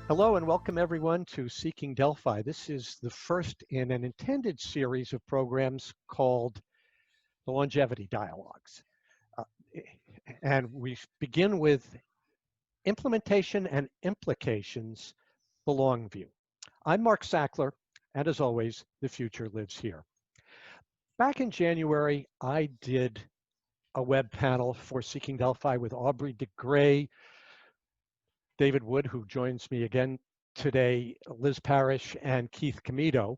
Hello and welcome everyone to Seeking Delphi. This is the first in an intended series of programs called the Longevity Dialogues. Uh, and we begin with implementation and implications, the long view. I'm Mark Sackler, and as always, the future lives here. Back in January, I did a web panel for Seeking Delphi with Aubrey de Grey, David Wood, who joins me again today, Liz Parrish, and Keith Comito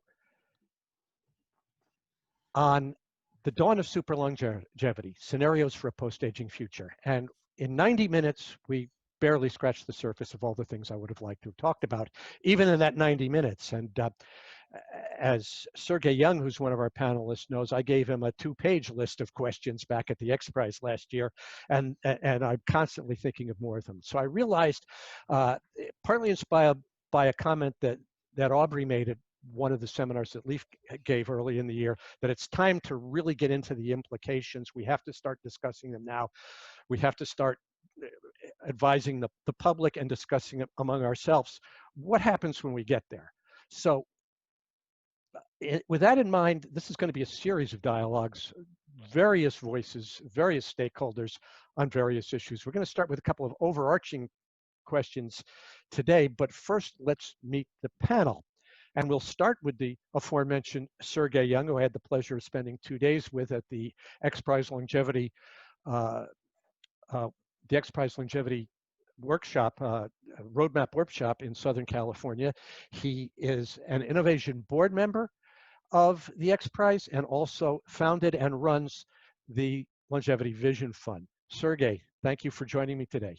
on the dawn of super longevity, scenarios for a post-aging future. And in 90 minutes, we barely scratched the surface of all the things I would have liked to have talked about, even in that 90 minutes. And as Sergey Young, who's one of our panelists, knows, I gave him a 2-page list of questions back at the X Prize last year, and I'm constantly thinking of more of them. So I realized, partly inspired by a comment that Aubrey made at one of the seminars that Leaf gave early in the year, that it's time to really get into the implications. We have to start discussing them now. We have to start advising the public and discussing it among ourselves. What happens when we get there? So with that in mind, this is going to be a series of dialogues, various voices, various stakeholders on various issues. We're going to start with a couple of overarching questions today, but first let's meet the panel. And we'll start with the aforementioned Sergey Young, who I had the pleasure of spending 2 days with at the X Prize Longevity, workshop, roadmap workshop in Southern California. He is an innovation board member of the X Prize and also founded and runs the Longevity Vision Fund. Sergey, thank you for joining me today.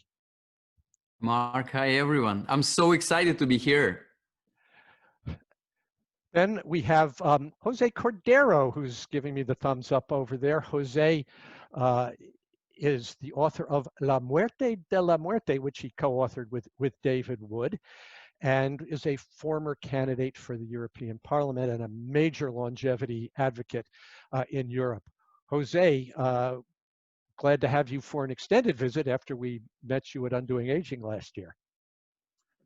Mark, hi everyone. I'm so excited to be here. Then we have Jose Cordeiro, who's giving me the thumbs up over there. Jose is the author of La Muerte de la Muerte, which he co-authored with David Wood, and is a former candidate for the European Parliament and a major longevity advocate in Europe. Jose, glad to have you for an extended visit after we met you at Undoing Aging last year.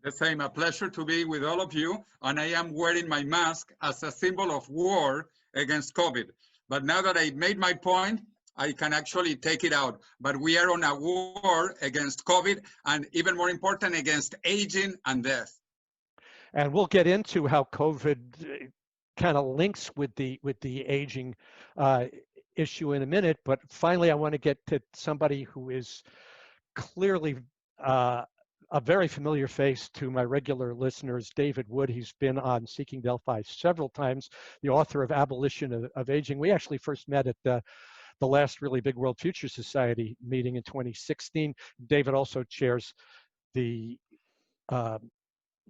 The same, a pleasure to be with all of you, and I am wearing my mask as a symbol of war against COVID. But now that I made my point, I can actually take it out. But we are on a war against COVID, and even more important, against aging and death. And we'll get into how COVID kind of links with the aging issue in a minute. But finally, I want to get to somebody who is clearly a very familiar face to my regular listeners, David Wood. He's been on Seeking Delphi several times, the author of Abolition of Aging. We actually first met at the last really big World Future Society meeting in 2016. David also chairs the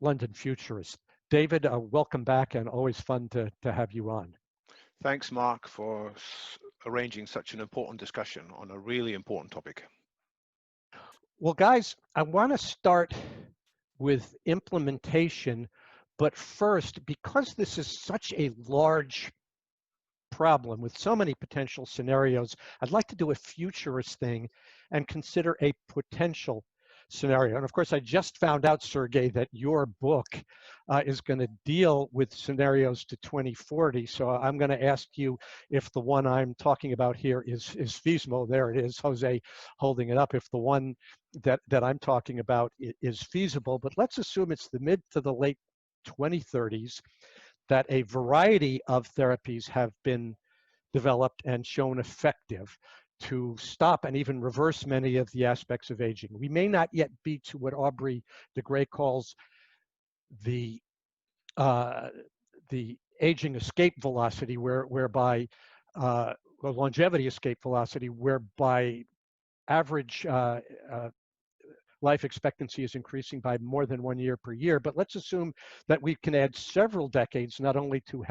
London Futurist. David, welcome back, and always fun to have you on. Thanks, Mark, for arranging such an important discussion on a really important topic. Well, guys, I want to start with implementation, but first, because this is such a large problem with so many potential scenarios, I'd like to do a futurist thing and consider a potential scenario. And of course, I just found out, Sergey, that your book is going to deal with scenarios to 2040. So I'm going to ask you if the one I'm talking about here is feasible. There it is, Jose holding it up. If the one that I'm talking about is feasible, but let's assume it's the mid to the late 2030s, that a variety of therapies have been developed and shown effective to stop and even reverse many of the aspects of aging. We may not yet be to what Aubrey de Grey calls the aging escape velocity, whereby longevity escape velocity, whereby average life expectancy is increasing by more than 1 year per year. But let's assume that we can add several decades, not only to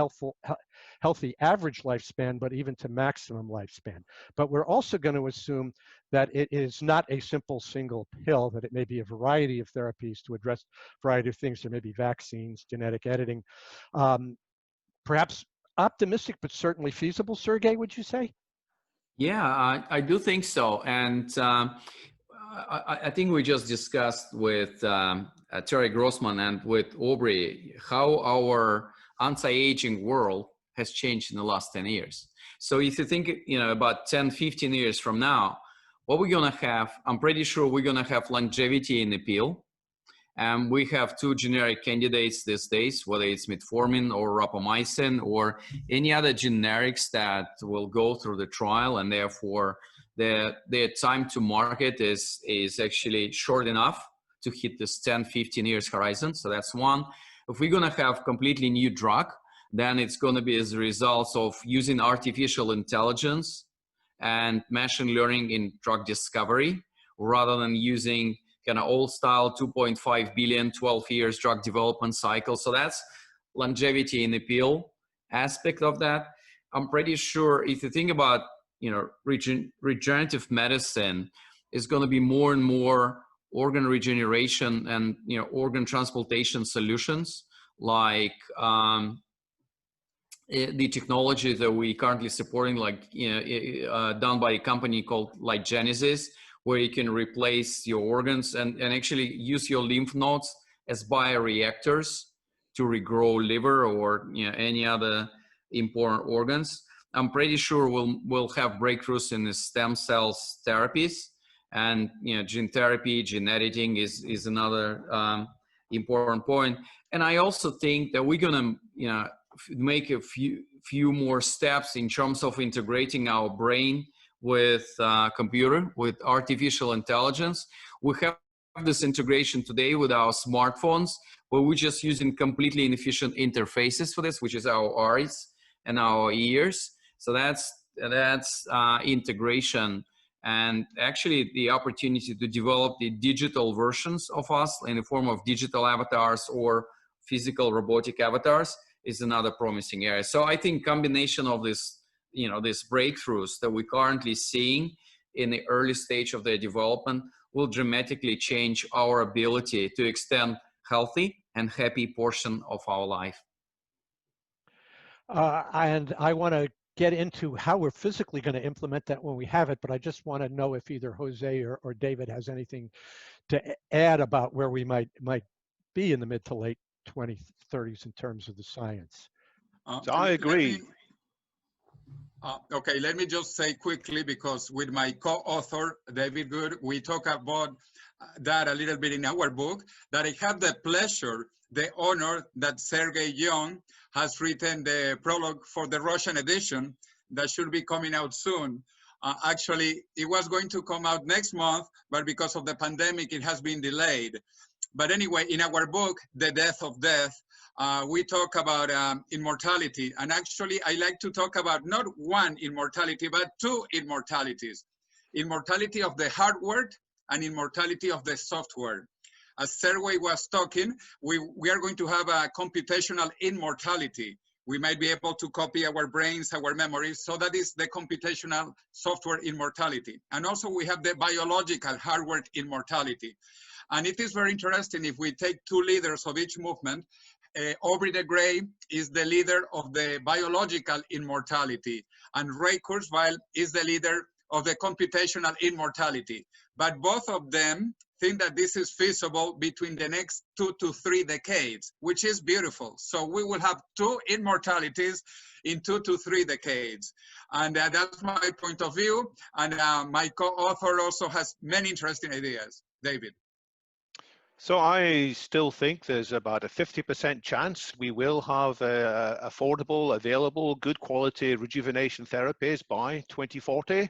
healthy average lifespan, but even to maximum lifespan. But we're also going to assume that it is not a simple single pill, that it may be a variety of therapies to address a variety of things. There may be vaccines, genetic editing. Perhaps optimistic, but certainly feasible, Sergey, would you say? Yeah, I do think so. And I think we just discussed with Terry Grossman and with Aubrey, how our anti-aging world has changed in the last 10 years. So if you think, about 10, 15 years from now, what we're going to have, I'm pretty sure we're going to have longevity in the pill. And we have two generic candidates these days, whether it's metformin or rapamycin or any other generics that will go through the trial, and therefore their time to market is actually short enough to hit this 10, 15 years horizon. So that's one. If we're going to have completely new drug, then it's going to be as a result of using artificial intelligence and machine learning in drug discovery, rather than using kind of old style 2.5 billion, 12 years drug development cycle. So that's longevity in the pill aspect of that. I'm pretty sure if you think about, regenerative medicine is going to be more and more organ regeneration and, organ transplantation solutions, like the technology that we currently supporting, like, done by a company called like Genesis, where you can replace your organs and actually use your lymph nodes as bioreactors to regrow liver or any other important organs. I'm pretty sure we'll have breakthroughs in the stem cells therapies, and gene therapy, gene editing is another important point. And I also think that we're gonna make a few more steps in terms of integrating our brain with computer, with artificial intelligence. We have this integration today with our smartphones, where we're just using completely inefficient interfaces for this, which is our eyes and our ears. So that's integration, and actually the opportunity to develop the digital versions of us in the form of digital avatars or physical robotic avatars is another promising area. So I think combination of this, these breakthroughs that we're currently seeing in the early stage of their development will dramatically change our ability to extend healthy and happy portion of our life. And I want to get into how we're physically going to implement that when we have it, but I just want to know if either Jose or David has anything to add about where we might be in the mid to late 2030s in terms of the science. So I agree. Okay, let me just say quickly, because with my co-author, David Good, we talk about that a little bit in our book, that I have the pleasure, the honor that Sergey Young has written the prologue for the Russian edition that should be coming out soon. Actually, it was going to come out next month, but because of the pandemic, it has been delayed. But anyway, in our book, The Death of Death, we talk about immortality. And actually, I like to talk about not one immortality, but two immortalities. Immortality of the hardware and immortality of the software. As Sergey was talking, we are going to have a computational immortality. We might be able to copy our brains, our memories. So that is the computational software immortality. And also we have the biological hardware immortality. And it is very interesting if we take two leaders of each movement. Aubrey de Grey is the leader of the biological immortality, and Ray Kurzweil is the leader of the computational immortality. But both of them think that this is feasible between the next 2 to 3 decades, which is beautiful. So we will have two immortalities in 2 to 3 decades. And that's my point of view. And my co-author also has many interesting ideas. David. So I still think there's about a 50% chance we will have affordable, available, good quality rejuvenation therapies by 2040.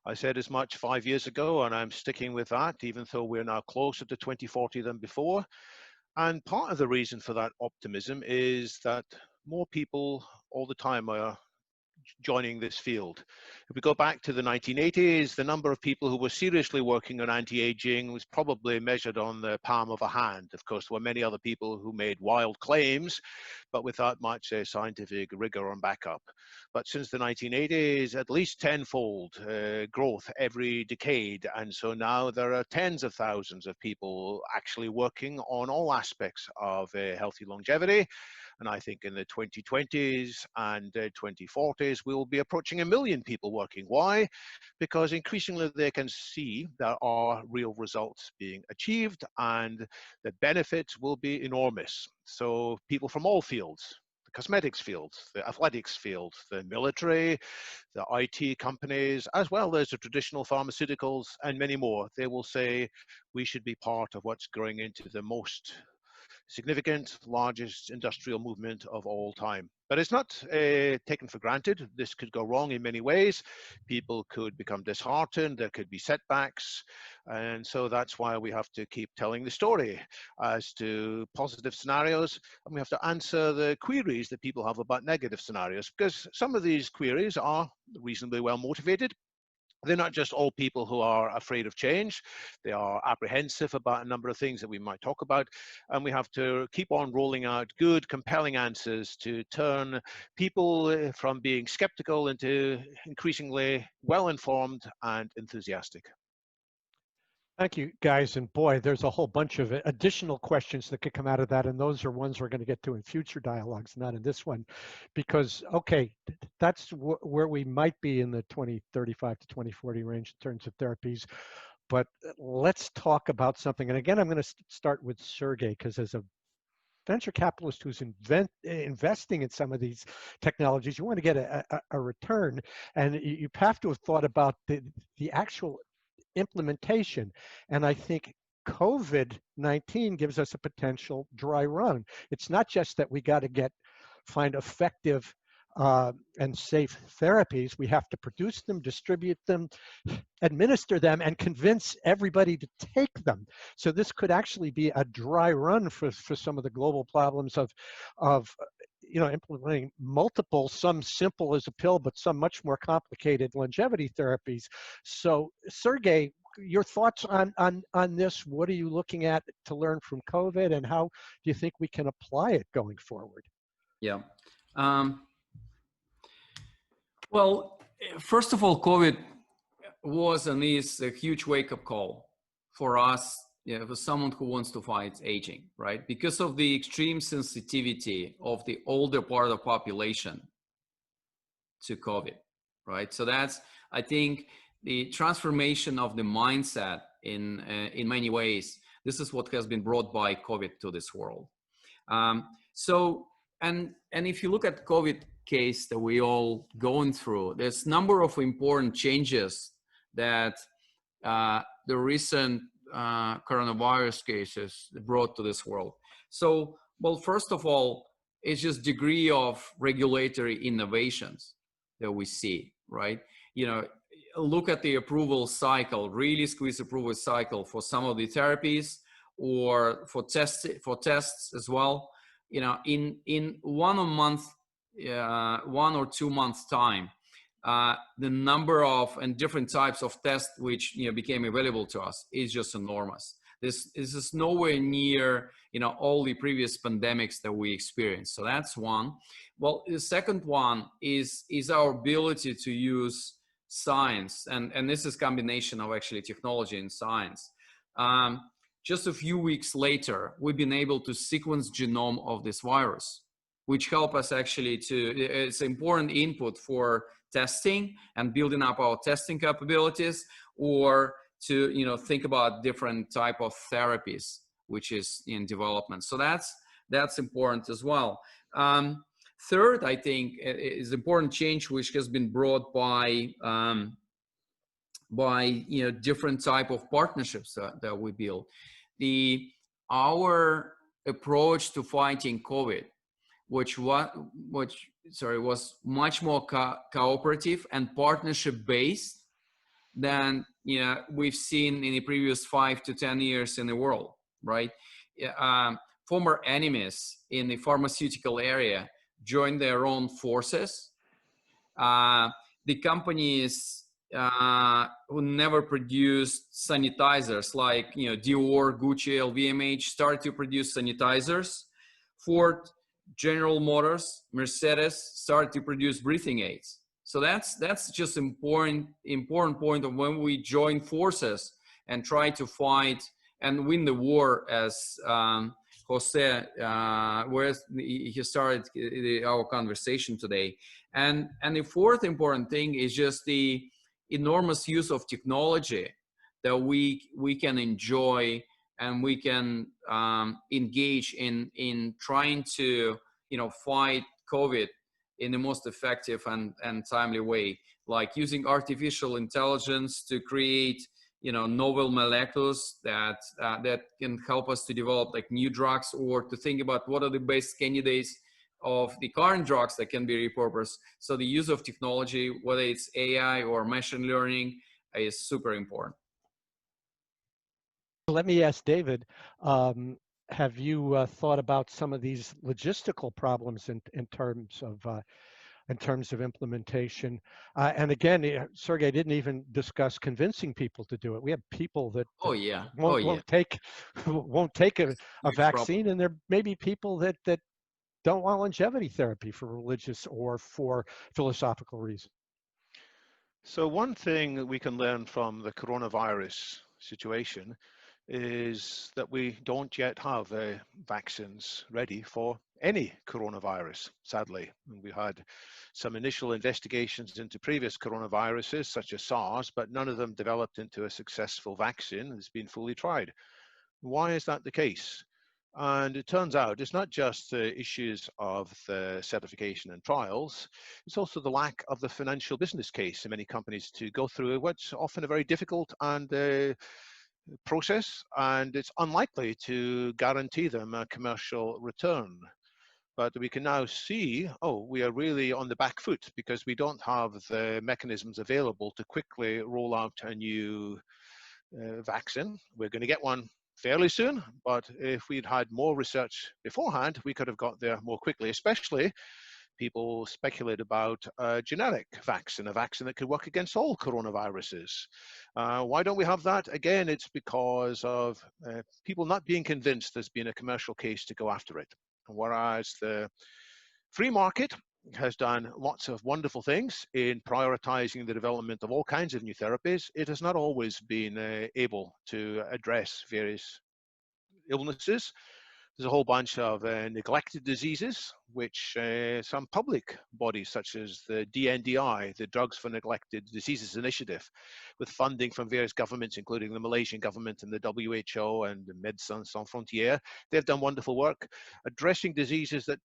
I said as much 5 years ago, and I'm sticking with that, even though we're now closer to 2040 than before. And part of the reason for that optimism is that more people all the time are joining this field. If we go back to the 1980s, the number of people who were seriously working on anti-aging was probably measured on the palm of a hand. Of course, there were many other people who made wild claims, but without much scientific rigor and backup. But since the 1980s, at least tenfold growth every decade. And so now there are tens of thousands of people actually working on all aspects of healthy longevity. And I think in the 2020s and 2040s, we'll be approaching 1 million people working. Why? Because increasingly they can see there are real results being achieved and the benefits will be enormous. So people from all fields, the cosmetics fields, the athletics fields, the military, the IT companies, as well as the traditional pharmaceuticals and many more, they will say we should be part of what's growing into the most significant, largest industrial movement of all time. But it's not taken for granted. This could go wrong in many ways. People could become disheartened. There could be setbacks. And so that's why we have to keep telling the story as to positive scenarios. And we have to answer the queries that people have about negative scenarios, because some of these queries are reasonably well motivated. They're not just all people who are afraid of change. They are apprehensive about a number of things that we might talk about. And we have to keep on rolling out good, compelling answers to turn people from being skeptical into increasingly well-informed and enthusiastic. Thank you, guys. And boy, there's a whole bunch of additional questions that could come out of that. And those are ones we're going to get to in future dialogues, not in this one. Because, okay, that's where we might be in the 2035 to 2040 range in terms of therapies. But let's talk about something. And again, I'm going to start with Sergey, because as a venture capitalist who's investing in some of these technologies, you want to get a return. And you have to have thought about the actual implementation. And I think COVID-19 gives us a potential dry run. It's not just that we got to find effective and safe therapies. We have to produce them, distribute them, administer them, and convince everybody to take them. So this could actually be a dry run for some of the global problems of implementing multiple, some simple as a pill, but some much more complicated longevity therapies. So Sergey, your thoughts on this? What are you looking at to learn from COVID, and how do you think we can apply it going forward? Yeah. Well, first of all, COVID was and is a huge wake-up call for us, for someone who wants to fight aging, right? Because of the extreme sensitivity of the older part of the population to COVID, right? So that's, I think, the transformation of the mindset in many ways. This is what has been brought by COVID to this world. So, and if you look at COVID case that we all going through, there's a number of important changes that the recent coronavirus cases brought to this world. So, well, first of all, it's just degree of regulatory innovations that we see, right? Look at the approval cycle, really squeeze approval cycle for some of the therapies or for tests as well. In 1 or 2 months time, the number of and different types of tests which became available to us is just enormous. This is nowhere near all the previous pandemics that we experienced. So that's one. Well, the second one is our ability to use science, and this is combination of actually technology and science. Just a few weeks later, we've been able to sequence genome of this virus, which help us actually it's important input for testing and building up our testing capabilities, or to think about different type of therapies which is in development. So that's important as well. Third, I think, is important change which has been brought by different type of partnerships that we build. Our approach to fighting COVID, which was much more cooperative and partnership based than we've seen in the previous 5 to 10 years in the world, right? Former enemies in the pharmaceutical area joined their own forces. The companies who never produced sanitizers like Dior, Gucci, LVMH started to produce sanitizers. Ford, General Motors, Mercedes started to produce breathing aids. So that's just important point of when we join forces and try to fight and win the war, as Jose, where he started our conversation today. And the fourth important thing is just the enormous use of technology that we can enjoy, and we can engage in trying to, fight COVID in the most effective and timely way, like using artificial intelligence to create novel molecules that can help us to develop like new drugs, or to think about what are the best candidates of the current drugs that can be repurposed. So the use of technology, whether it's AI or machine learning, is super important. Let me ask David, have you thought about some of these logistical problems in terms of implementation? And again, Sergey didn't even discuss convincing people to do it. We have people that Oh yeah. won't take a vaccine, Problem. and there may be people that don't want longevity therapy for religious or for philosophical reasons. So one thing that we can learn from the coronavirus situation is that we don't yet have vaccines ready for any coronavirus, sadly. And we had some initial investigations into previous coronaviruses, such as SARS, but none of them developed into a successful vaccine that's been fully tried. Why is that the case? And it turns out it's not just the issues of the certification and trials, it's also the lack of the financial business case in many companies to go through what's often a very difficult and process, and it's unlikely to guarantee them a commercial return. But we can now see, oh, we are really on the back foot because we don't have the mechanisms available to quickly roll out a new vaccine. We're going to get one fairly soon, but if we'd had more research beforehand, we could have got there more quickly, especially people speculate about a generic vaccine, a vaccine that could work against all coronaviruses. Why don't we have that? Again, it's because of people not being convinced there's been a commercial case to go after it. Whereas the free market has done lots of wonderful things in prioritizing the development of all kinds of new therapies, it has not always been able to address various illnesses. There's a whole bunch of neglected diseases, which some public bodies, such as the DNDi, the Drugs for Neglected Diseases Initiative, with funding from various governments, including the Malaysian government and the WHO and Médecins Sans Frontières, they've done wonderful work addressing diseases that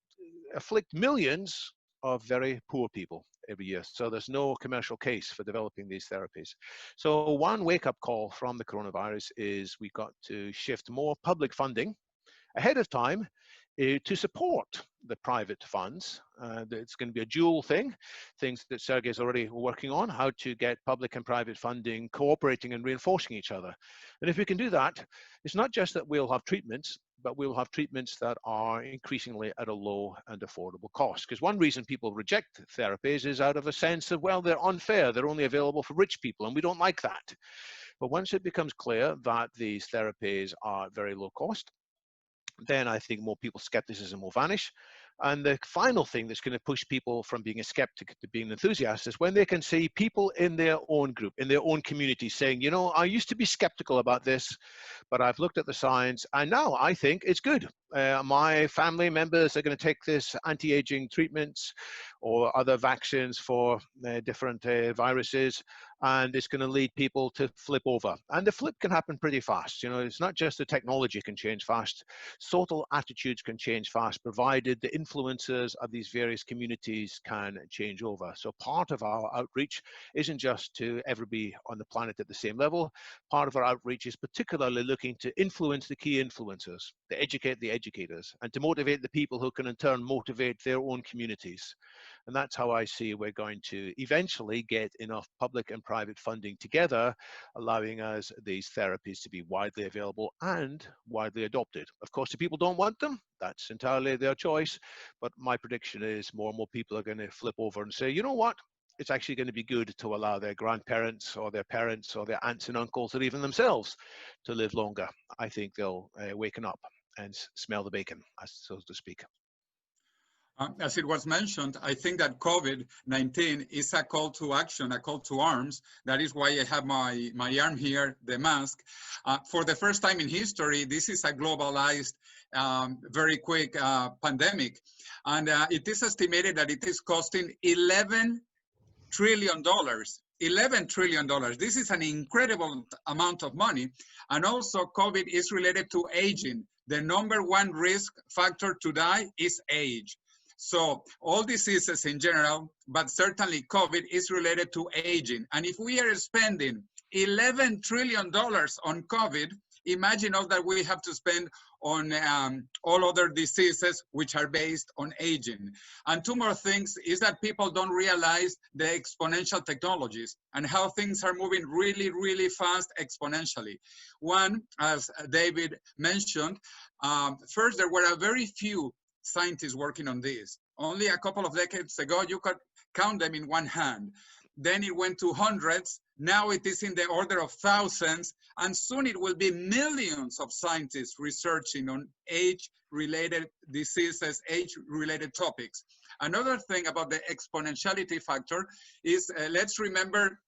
afflict millions of very poor people every year. So there's no commercial case for developing these therapies. So one wake-up call from the coronavirus is we've got to shift more public funding ahead of time to support the private funds. It's going to be a dual thing, things that Sergey is already working on, how to get public and private funding cooperating and reinforcing each other. And if we can do that, it's not just that we'll have treatments, but we'll have treatments that are increasingly at a low and affordable cost. Because one reason people reject therapies is out of a sense of, well, they're unfair, they're only available for rich people, and we don't like that. But once it becomes clear that these therapies are very low cost, then I think more people's skepticism will vanish. And the final thing that's going to push people from being a skeptic to being an enthusiast is when they can see people in their own group, in their own community saying, you know, I used to be skeptical about this, but I've looked at the science and now I think it's good. My family members are going to take this anti-aging treatments or other vaccines for different viruses, and it's going to lead people to flip over. And the flip can happen pretty fast. You know, it's not just the technology can change fast. Social attitudes can change fast, provided the influences of these various communities can change over. So part of our outreach isn't just to everybody on the planet at the same level. Part of our outreach is particularly looking to influence the key influencers, to educate the educators, and to motivate the people who can in turn motivate their own communities. And that's how I see we're going to eventually get enough public and private funding together, allowing us these therapies to be widely available and widely adopted. Of course, if people don't want them, that's entirely their choice. But my prediction is more and more people are going to flip over and say, you know what? It's actually going to be good to allow their grandparents or their parents or their aunts and uncles or even themselves to live longer. I think they'll waken up and smell the bacon, so to speak. As it was mentioned, I think that COVID-19 is a call to action, a call to arms. That is why I have my arm here, the mask. For the first time in history, this is a globalized, very quick pandemic. And it is estimated that it is costing $11 trillion. $11 trillion. This is an incredible amount of money. And also COVID is related to aging. The #1 risk factor to die is age. So all diseases in general, but certainly COVID is related to aging. And if we are spending $11 trillion on COVID, imagine all that we have to spend on all other diseases which are based on aging. And two more things is that people don't realize the exponential technologies and how things are moving really, really fast exponentially. One, as David mentioned, first, there were a very few scientists working on this. Only a couple of decades ago, you could count them in one hand. Then it went to hundreds. Now it is in the order of thousands. And soon it will be millions of scientists researching on age-related diseases, age-related topics. Another thing about the exponentiality factor is, let's remember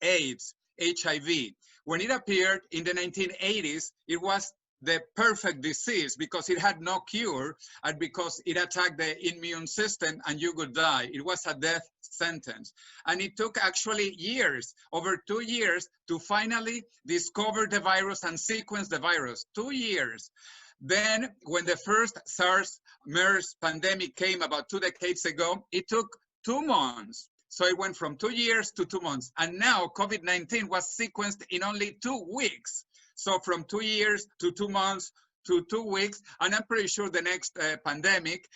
AIDS, HIV. When it appeared in the 1980s, it was the perfect disease because it had no cure and because it attacked the immune system and you would die. It was a death sentence. And it took actually years, over 2 years, to finally discover the virus and sequence the virus. 2 years. Then when the first SARS-MERS pandemic came about 2 decades ago, it took 2 months. So it went from 2 years to 2 months. And now COVID-19 was sequenced in only 2 weeks. So from 2 years to 2 months to 2 weeks, and I'm pretty sure the next pandemic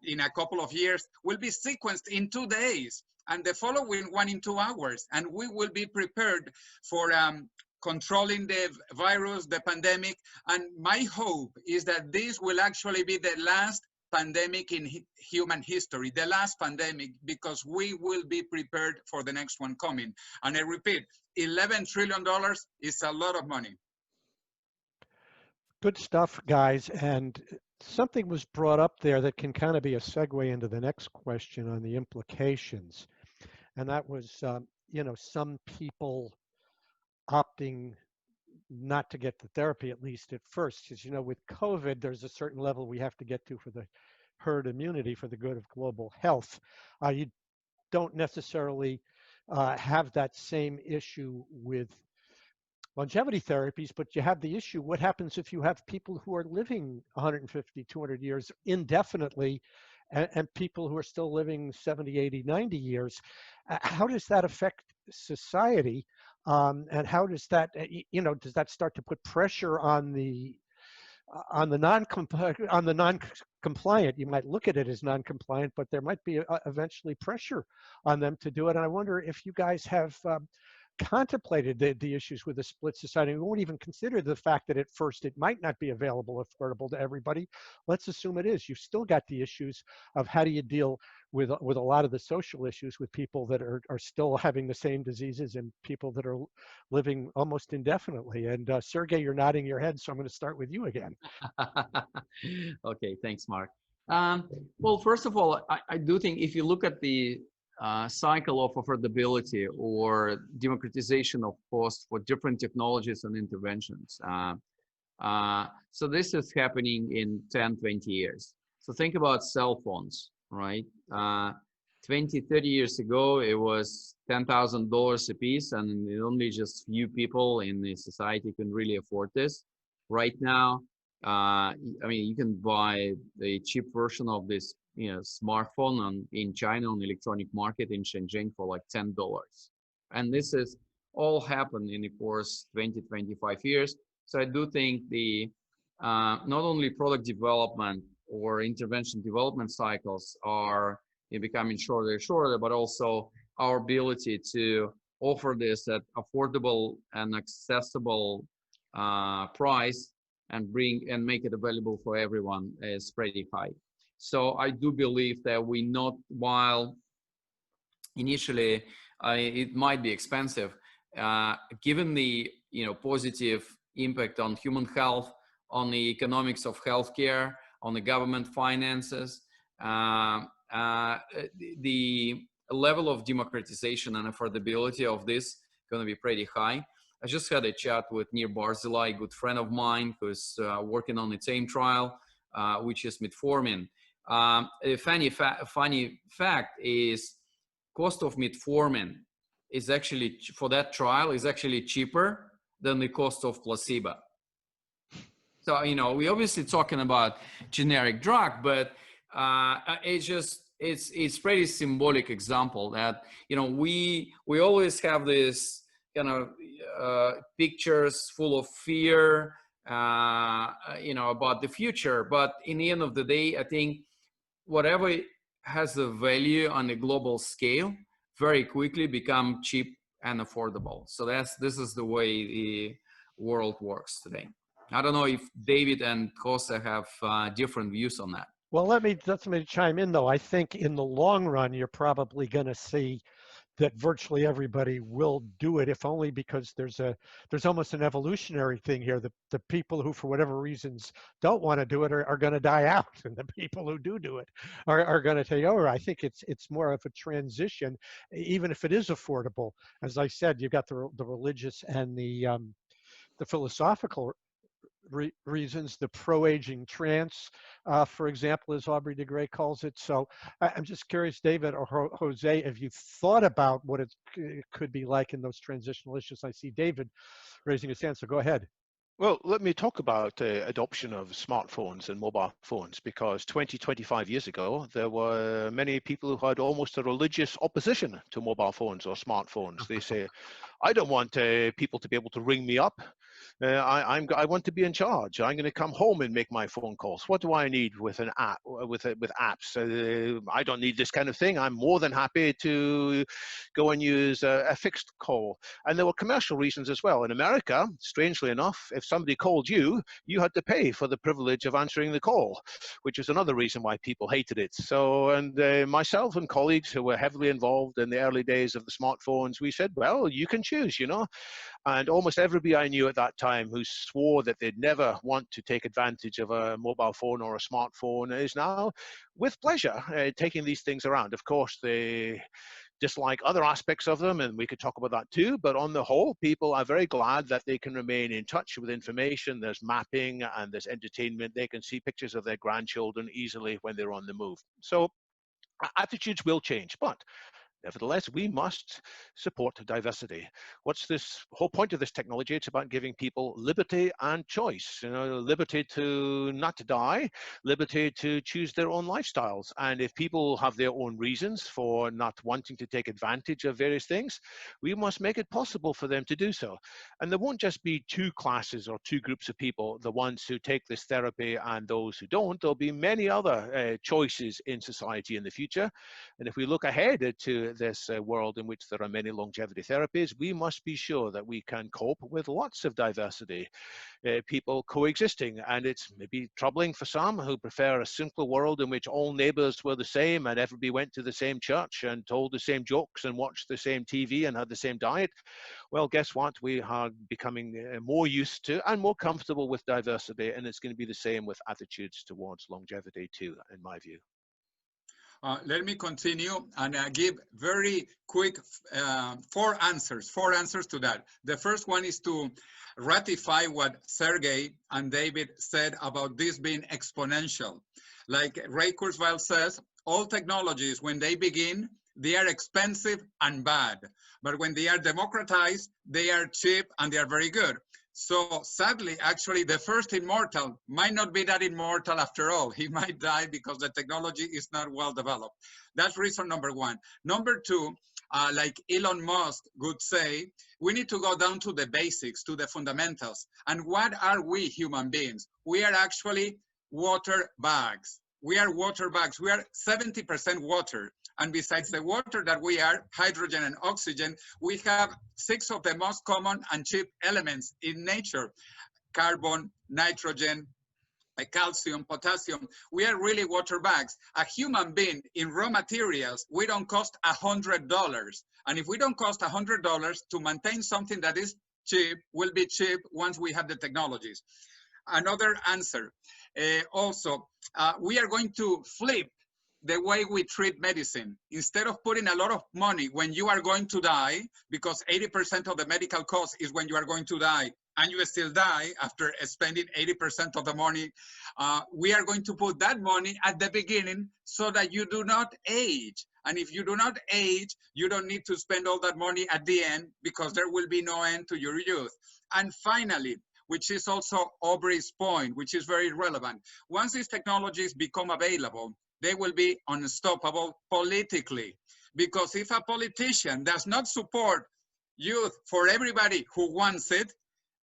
in a couple of years will be sequenced in 2 days, and the following one in 2 hours. And we will be prepared for controlling the virus, the pandemic. And my hope is that this will actually be the last pandemic in human history, the last pandemic, because we will be prepared for the next one coming. And I repeat, $11 trillion is a lot of money. Good stuff, guys. And something was brought up there that can kind of be a segue into the next question on the implications. And that was, you know, some people opting not to get the therapy, at least at first. Because, you know, with COVID, there's a certain level we have to get to for the herd immunity for the good of global health. You don't necessarily have that same issue with longevity therapies, but you have the issue, what happens if you have people who are living 150, 200 years indefinitely and people who are still living 70, 80, 90 years? How does that affect society? And how does that, you know, does that start to put pressure on the non-compliant? You might look at it as non-compliant, but there might be eventually pressure on them to do it. And I wonder if you guys have contemplated the issues with a split society. We won't even consider the fact that at first it might not be available, affordable to everybody. Let's assume it is. You've still got the issues of how do you deal with a lot of the social issues with people that are still having the same diseases and people that are living almost indefinitely. And Sergey, you're nodding your head, so I'm going to start with you again. Okay, thanks, Mark. Well, first of all, I do think if you look at the cycle of affordability or democratization of cost for different technologies and interventions. So this is happening in 10, 20 years. So think about cell phones, right? 20, 30 years ago, it was $10,000 a piece, and only just few people in the society can really afford this. Right now, I mean, you can buy the cheap version of this, you know, smartphone in China on the electronic market in Shenzhen for like $10. And this is all happened in the course 20, 25 years. So I do think the not only product development or intervention development cycles are becoming shorter and shorter, but also our ability to offer this at affordable and accessible price and make it available for everyone is pretty high. So I do believe that while initially it might be expensive, given the positive impact on human health, on the economics of healthcare, on the government finances, the level of democratization and affordability of this going to be pretty high. I just had a chat with Nir Barzilai, a good friend of mine, who's working on the same trial, which is metformin. A funny fact is cost of metformin is actually, for that trial, is actually cheaper than the cost of placebo. So, you know, we're obviously talking about generic drug, but it's pretty symbolic example that, you know, we always have this kind of pictures full of fear, you know, about the future. But in the end of the day, I think whatever has a value on a global scale very quickly become cheap and affordable. So this is the way the world works today. I don't know if David and Kosa have different views on that. Well, let me chime in though. I think in the long run, you're probably going to see that virtually everybody will do it, if only because there's almost an evolutionary thing here. The people who, for whatever reasons, don't want to do it are going to die out, and the people who do it are going to take over. I think it's more of a transition, even if it is affordable. As I said, you've got the religious and the philosophical reasons, the pro-aging trance, for example, as Aubrey de Grey calls it. So I'm just curious, David or Jose, have you thought about what it could be like in those transitional issues? I see David raising his hand, so go ahead. Well, let me talk about adoption of smartphones and mobile phones, because 25 years ago, there were many people who had almost a religious opposition to mobile phones or smartphones. They say, I don't want people to be able to ring me up. I want to be in charge. I'm going to come home and make my phone calls. What do I need with an app, with apps? I don't need this kind of thing. I'm more than happy to go and use a fixed call. And there were commercial reasons as well. In America, strangely enough, if somebody called you, you had to pay for the privilege of answering the call, which is another reason why people hated it. So, and myself and colleagues who were heavily involved in the early days of the smartphones, we said, well, you can choose, you know. And almost everybody I knew at that time who swore that they'd never want to take advantage of a mobile phone or a smartphone is now, with pleasure, taking these things around. Of course, they dislike other aspects of them, and we could talk about that too, but on the whole, people are very glad that they can remain in touch with information. There's mapping and there's entertainment. They can see pictures of their grandchildren easily when they're on the move. So attitudes will change, but nevertheless, we must support diversity. What's this whole point of this technology? It's about giving people liberty and choice. You know, liberty to not die, liberty to choose their own lifestyles. And if people have their own reasons for not wanting to take advantage of various things, we must make it possible for them to do so. And there won't just be two classes or two groups of people, the ones who take this therapy and those who don't. There'll be many other choices in society in the future. And if we look ahead to this world in which there are many longevity therapies, we must be sure that we can cope with lots of diversity, people coexisting. And it's maybe troubling for some who prefer a simpler world in which all neighbors were the same and everybody went to the same church and told the same jokes and watched the same TV and had the same diet. Well, guess what? We are becoming more used to and more comfortable with diversity, and it's going to be the same with attitudes towards longevity too, in my view. Let me continue and give very quick four answers to that. The first one is to ratify what Sergey and David said about this being exponential. Like Ray Kurzweil says, all technologies, when they begin, they are expensive and bad. But when they are democratized, they are cheap and they are very good. So sadly, actually, the first immortal might not be that immortal after all. He might die because the technology is not well developed. That's reason number one. Number two, like Elon Musk would say, we need to go down to the basics, to the fundamentals. And what are we human beings? We are actually water bags. We are water bags. We are 70% water. And besides the water that we are, hydrogen and oxygen, we have 6 of the most common and cheap elements in nature: carbon, nitrogen, calcium, potassium. We are really water bags. A human being in raw materials, we don't cost $100. And if we don't cost $100, to maintain something that is cheap will be cheap once we have the technologies. Another answer, also, we are going to flip the way we treat medicine. Instead of putting a lot of money when you are going to die, because 80% of the medical cost is when you are going to die, and you still die after spending 80% of the money, we are going to put that money at the beginning so that you do not age. And if you do not age, you don't need to spend all that money at the end, because there will be no end to your youth. And finally, which is also Aubrey's point, which is very relevant, once these technologies become available, they will be unstoppable politically. Because if a politician does not support youth for everybody who wants it,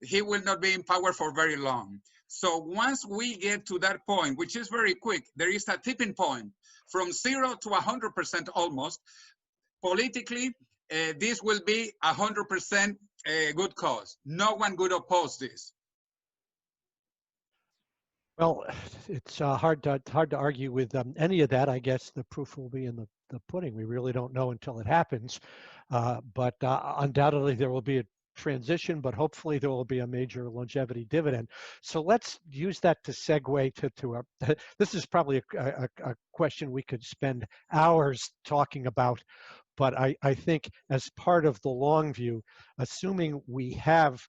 he will not be in power for very long. So once we get to that point, which is very quick, there is a tipping point from 0 to 100% almost. Politically, this will be 100% a good cause. No one would oppose this. Well, it's hard to argue with any of that. I guess the proof will be in the pudding. We really don't know until it happens, but undoubtedly there will be a transition, but hopefully there will be a major longevity dividend. So let's use that to segue to a, this is probably a question we could spend hours talking about, but I think as part of the long view, assuming we have,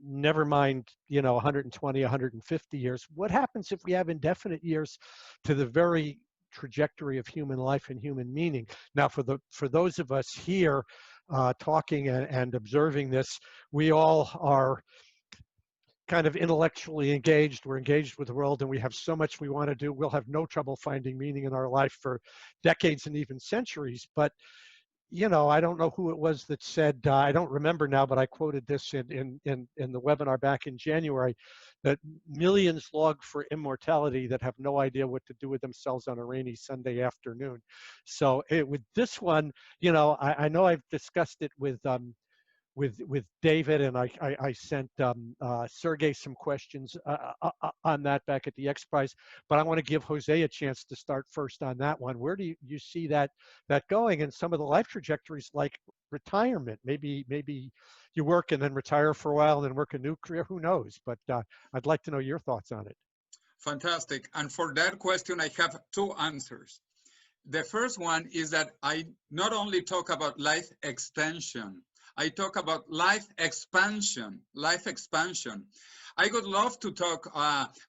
never mind, 120, 150 years, what happens if we have indefinite years to the very trajectory of human life and human meaning? Now, for those of us here talking and observing this, we all are kind of intellectually engaged. We're engaged with the world, and we have so much we want to do. We'll have no trouble finding meaning in our life for decades and even centuries. But I don't know who it was that said, I don't remember now, but I quoted this in the webinar back in January, that millions log for immortality that have no idea what to do with themselves on a rainy Sunday afternoon. So with this one, I know I've discussed it with David, and I sent Sergey some questions on that back at the X Prize, but I want to give Jose a chance to start first on that one. Where do you see that going, and some of the life trajectories, like retirement? Maybe you work and then retire for a while and then work a new career, who knows? But I'd like to know your thoughts on it. Fantastic. And for that question, I have two answers. The first one is that I not only talk about life extension, I talk about life expansion, I would love to talk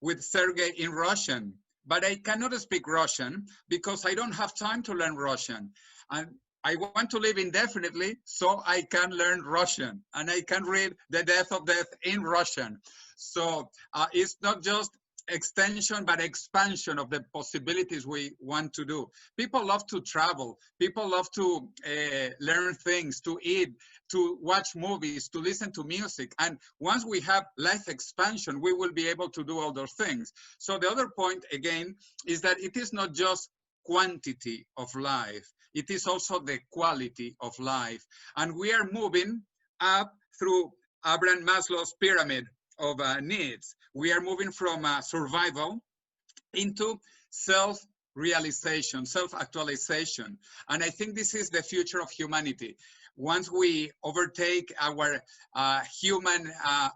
with Sergey in Russian, but I cannot speak Russian because I don't have time to learn Russian. And I want to live indefinitely so I can learn Russian, and I can read The Death of Death in Russian. So it's not just extension, but expansion of the possibilities we want to do. People love to travel. People love to learn things, to eat, to watch movies, to listen to music. And once we have life expansion, we will be able to do all those things. So the other point, again, is that it is not just quantity of life. It is also the quality of life. And we are moving up through Abraham Maslow's pyramid of needs. We are moving from survival into self-realization, self-actualization. And I think this is the future of humanity. Once we overtake our human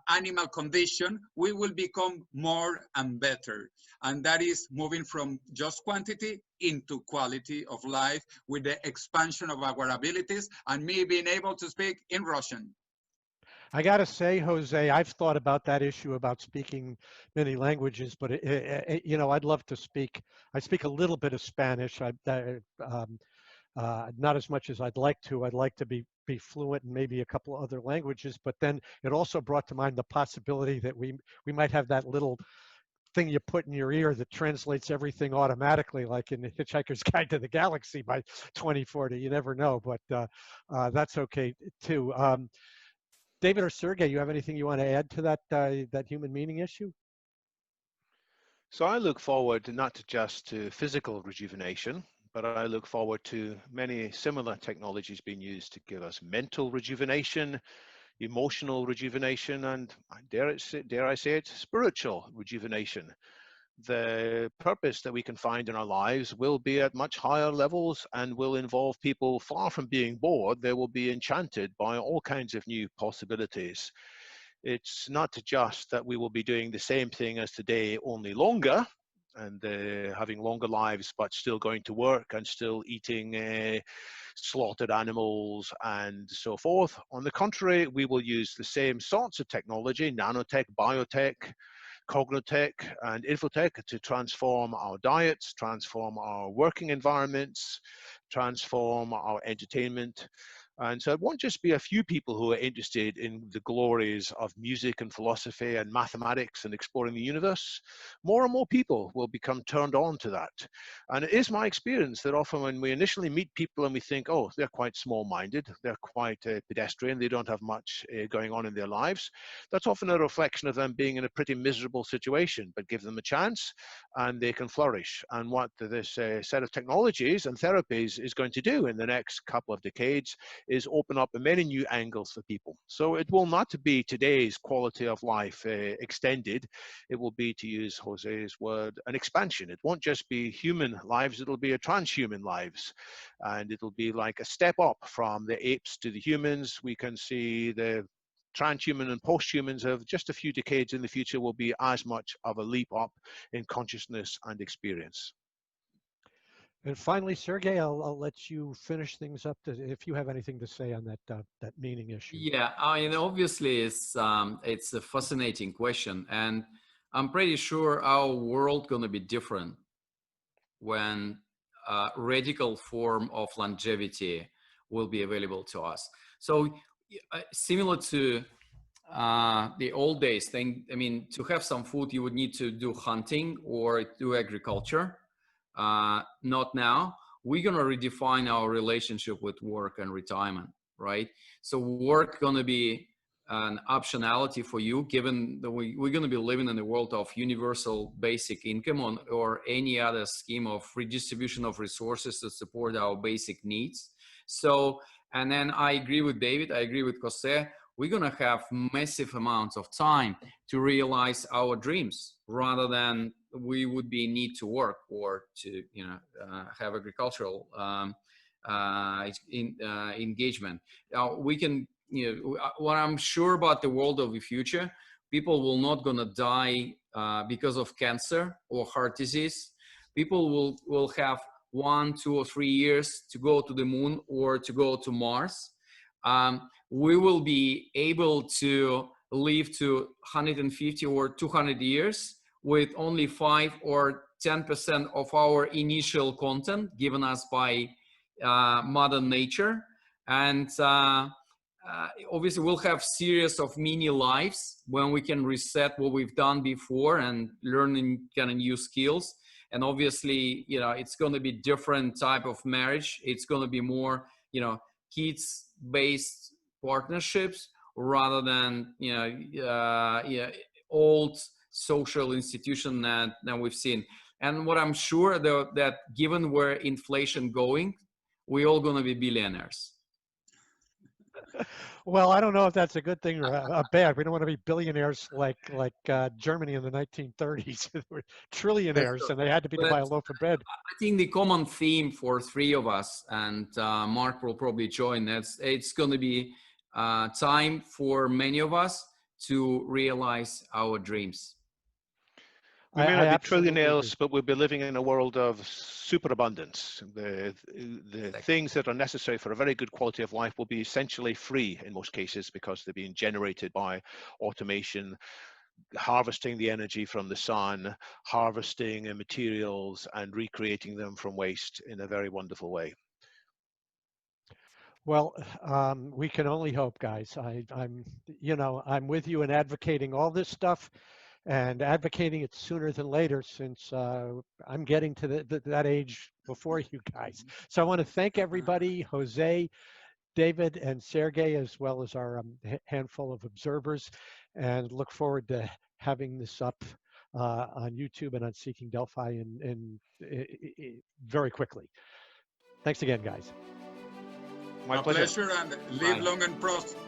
animal condition, we will become more and better. And that is moving from just quantity into quality of life, with the expansion of our abilities, and me being able to speak in Russian. I got to say, Jose, I've thought about that issue about speaking many languages, but I'd love to speak. I speak a little bit of Spanish, not as much as I'd like to. I'd like to be fluent in maybe a couple of other languages, but then it also brought to mind the possibility that we might have that little thing you put in your ear that translates everything automatically, like in the Hitchhiker's Guide to the Galaxy by 2040. You never know, but that's okay too. David or Sergey, you have anything you want to add to that human meaning issue? So I look forward not just to physical rejuvenation, but I look forward to many similar technologies being used to give us mental rejuvenation, emotional rejuvenation, and dare I say it, spiritual rejuvenation. The purpose that we can find in our lives will be at much higher levels and will involve people far from being bored. They will be enchanted by all kinds of new possibilities. It's not just that we will be doing the same thing as today, only longer, and having longer lives, but still going to work and still eating slaughtered animals and so forth. On the contrary, we will use the same sorts of technology, nanotech, biotech, cognitech, and infotech, to transform our diets, transform our working environments, transform our entertainment. And so it won't just be a few people who are interested in the glories of music and philosophy and mathematics and exploring the universe. More and more people will become turned on to that. And it is my experience that often when we initially meet people and we think, oh, they're quite small-minded, they're quite pedestrian, they don't have much going on in their lives, that's often a reflection of them being in a pretty miserable situation. But give them a chance and they can flourish. And what this set of technologies and therapies is going to do in the next couple of decades is open up many new angles for people. So it will not be today's quality of life extended. It will be, to use Jose's word, an expansion. It won't just be human lives, it'll be a transhuman lives. And it'll be like a step up from the apes to the humans. We can see the transhuman and posthumans of just a few decades in the future will be as much of a leap up in consciousness and experience. And finally, Sergey, I'll let you finish things up if you have anything to say on that meaning issue. Yeah, I mean, obviously it's a fascinating question, and I'm pretty sure our world gonna be different when a radical form of longevity will be available to us. So similar to the old days thing, I mean, to have some food, you would need to do hunting or do agriculture. Not now. We're gonna redefine our relationship with work and retirement, right? So work gonna be an optionality for you, given that we're gonna be living in a world of universal basic income or any other scheme of redistribution of resources to support our basic needs. So, and then I agree with David, I agree with Jose, we're gonna have massive amounts of time to realize our dreams rather than we would be need to work or to have agricultural engagement. Now we can, what I'm sure about the world of the future, people will not gonna die because of cancer or heart disease. People will have 1, 2, or 3 years to go to the moon or to go to Mars. We will be able to live to 150 or 200 years with only 5 or 10% of our initial content given us by Mother Nature. And obviously we'll have series of mini lives when we can reset what we've done before and learning kind of new skills. And obviously, it's going to be different type of marriage. It's going to be more, kids-based partnerships rather than, old social institution that we've seen. And what I'm sure though, that given where inflation going, we're all going to be billionaires. Well, I don't know if that's a good thing or a bad. We don't want to be billionaires like Germany in the 1930s. They were trillionaires, and they had to be to buy a loaf of bread. I think the common theme for 3 of us, and Mark will probably join, it's going to be time for many of us to realize our dreams. We may not be trillionaires, but we'll be living in a world of superabundance. The things that are necessary for a very good quality of life will be essentially free in most cases because they're being generated by automation, harvesting the energy from the sun, harvesting materials and recreating them from waste in a very wonderful way. Well, we can only hope, guys. I'm with you in advocating all this stuff, and advocating it sooner than later, since I'm getting to that age before you guys. So I want to thank everybody, Jose, David, and Sergey, as well as our handful of observers, and look forward to having this up on YouTube and on Seeking Delphi in very quickly. Thanks again, guys. My pleasure, and live long and prosper.